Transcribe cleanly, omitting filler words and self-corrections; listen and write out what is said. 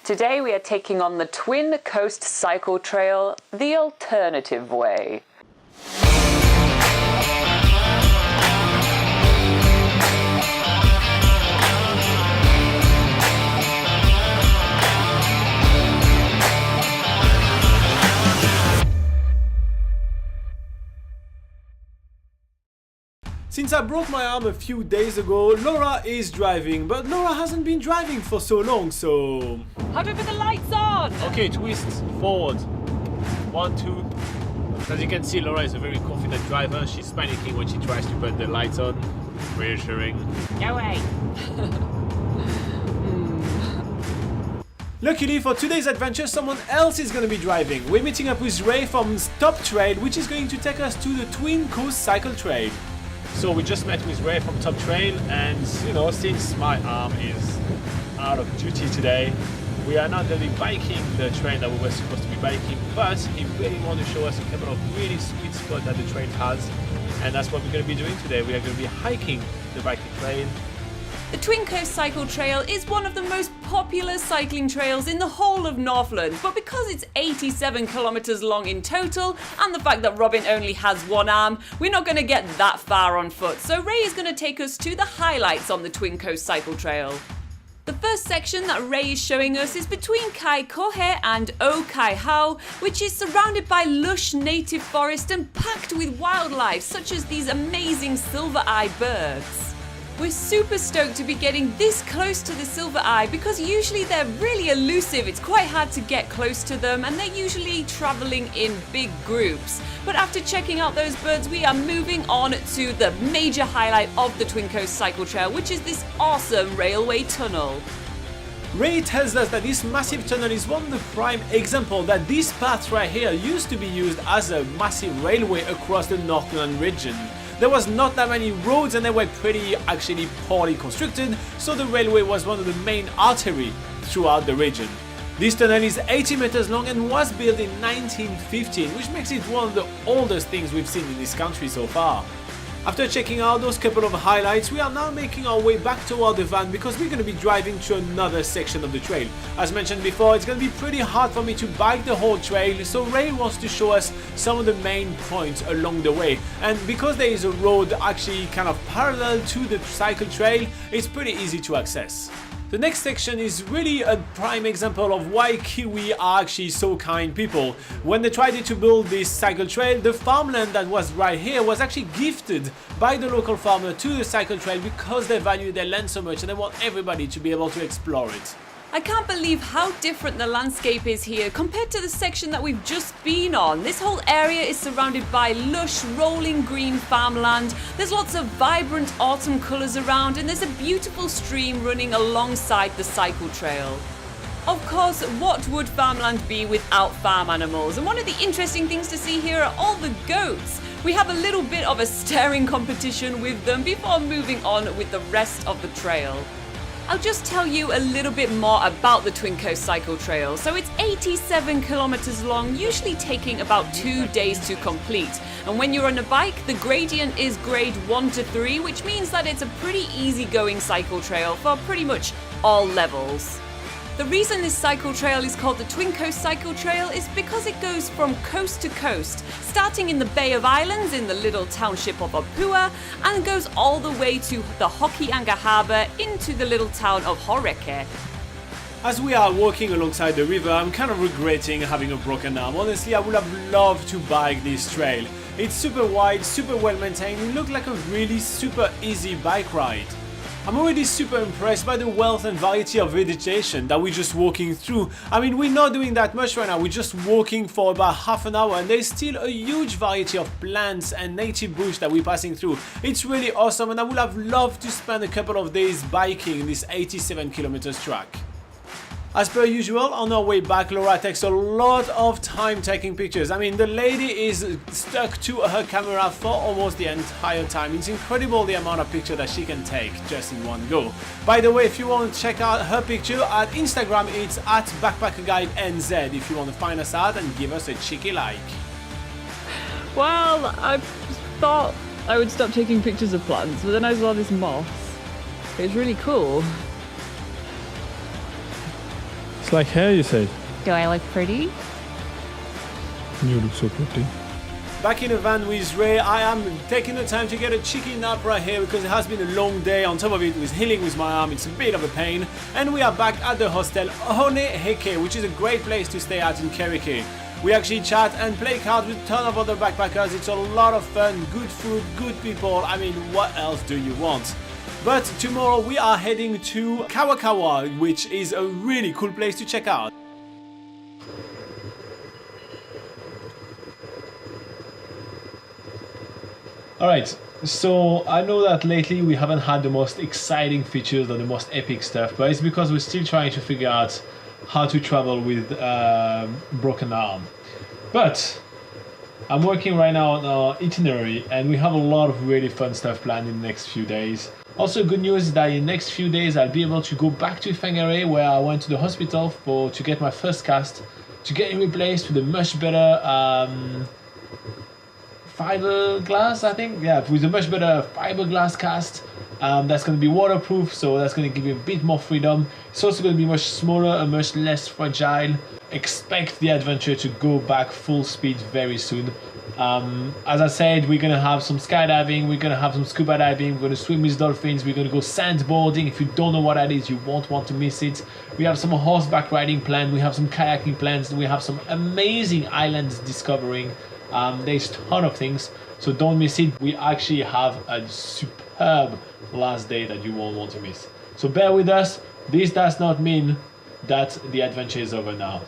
Today we are taking on the Twin Coast Cycle Trail the alternative way. Since I broke my arm a few days ago, Laura is driving, but Laura hasn't been driving for so long, so... How do we put the lights on? Okay, twist forward. 1, 2. As you can see, Laura is a very confident driver. She's panicking when she tries to put the lights on. Reassuring. No way. Luckily for today's adventure, someone else is going to be driving. We're meeting up with Ray from Top Trail, which is going to take us to the Twin Coast Cycle Trail. So we just met with Ray from Top Trail, and you know, since my arm is out of duty today, we are not going to be biking the trail that we were supposed to be biking, but he really wanted to show us a couple of really sweet spots that the trail has, and that's what we're going to be doing today. We are going to be hiking the biking trail. The Twin Coast Cycle Trail is one of the most popular cycling trails in the whole of Northland, but because it's 87 kilometres long in total, and the fact that Robin only has one arm, we're not going to get that far on foot, so Ray is going to take us to the highlights on the Twin Coast Cycle Trail. The first section that Ray is showing us is between Kaikohe and Kaikohe, which is surrounded by lush native forest and packed with wildlife such as these amazing silver-eye birds. We're super stoked to be getting this close to the silver eye because usually they're really elusive. It's quite hard to get close to them and they're usually traveling in big groups. But after checking out those birds, we are moving on to the major highlight of the Twin Coast Cycle Trail, which is this awesome railway tunnel. Ray tells us that this massive tunnel is one of the prime examples that this path right here used to be used as a massive railway across the Northland region. There was not that many roads and they were actually poorly constructed, so the railway was one of the main arteries throughout the region. This tunnel is 80 meters long and was built in 1915, which makes it one of the oldest things we've seen in this country so far. After checking out those couple of highlights, we are now making our way back toward the van because we're going to be driving to another section of the trail. As mentioned before, it's going to be pretty hard for me to bike the whole trail, so Ray wants to show us some of the main points along the way. And because there is a road actually kind of parallel to the cycle trail, it's pretty easy to access. The next section is really a prime example of why Kiwi are actually so kind people. When they tried to build this cycle trail, the farmland that was right here was actually gifted by the local farmer to the cycle trail because they value their land so much and they want everybody to be able to explore it. I can't believe how different the landscape is here compared to the section that we've just been on. This whole area is surrounded by lush, rolling green farmland. There's lots of vibrant autumn colours around and there's a beautiful stream running alongside the cycle trail. Of course, what would farmland be without farm animals? And one of the interesting things to see here are all the goats. We have a little bit of a staring competition with them before moving on with the rest of the trail. I'll just tell you a little bit more about the Twin Coast Cycle Trail. So it's 87 kilometers long, usually taking about 2 days to complete. And when you're on a bike, the gradient is grade 1 to 3, which means that it's a pretty easy-going cycle trail for pretty much all levels. The reason this cycle trail is called the Twin Coast Cycle Trail is because it goes from coast to coast, starting in the Bay of Islands in the little township of Opua, and goes all the way to the Hokianga Harbour into the little town of Horeke. As we are walking alongside the river, I'm kind of regretting having a broken arm. Honestly, I would have loved to bike this trail. It's super wide, super well maintained, it looked like a really super easy bike ride. I'm already super impressed by the wealth and variety of vegetation that we're just walking through. I mean, we're not doing that much right now, we're just walking for about half an hour and there's still a huge variety of plants and native bush that we're passing through. It's really awesome and I would have loved to spend a couple of days biking this 87 kilometers track. As per usual, on our way back, Laura takes a lot of time taking pictures. I mean, the lady is stuck to her camera for almost the entire time. It's incredible the amount of pictures that she can take just in one go. By the way, if you want to check out her picture at Instagram, it's at BackpackerGuideNZ if you want to find us out and give us a cheeky like. Well, I thought I would stop taking pictures of plants, but then I saw this moss. It's really cool. It's like hair, you said. Do I look pretty? You look so pretty. Back in the van with Ray, I am taking the time to get a cheeky nap right here because it has been a long day. On top of it, with healing with my arm, it's a bit of a pain. And we are back at the hostel Honeheke, which is a great place to stay at in Kaikohe. We actually chat and play cards with a ton of other backpackers. It's a lot of fun, good food, good people. I mean, what else do you want? But tomorrow we are heading to Kawakawa, which is a really cool place to check out. Alright, so I know that lately we haven't had the most exciting features or the most epic stuff, but it's because we're still trying to figure out how to travel with broken arm. But I'm working right now on our itinerary and we have a lot of really fun stuff planned in the next few days. Also good news is that in the next few days I'll be able to go back to itinerary where I went to the hospital to get my first cast, to get it replaced with a much better fiberglass, I think. Yeah, with a much better fiberglass cast. That's going to be waterproof, so that's going to give you a bit more freedom. It's also going to be much smaller and much less fragile. Expect the adventure to go back full speed very soon. As I said, we're going to have some skydiving, we're going to have some scuba diving, we're going to swim with dolphins, we're going to go sandboarding. If you don't know what that is, you won't want to miss it. We have some horseback riding plans, we have some kayaking plans, we have some amazing islands discovering. There's a ton of things, so don't miss it. We actually have a superb last day that you won't want to miss. So bear with us. This does not mean that the adventure is over now.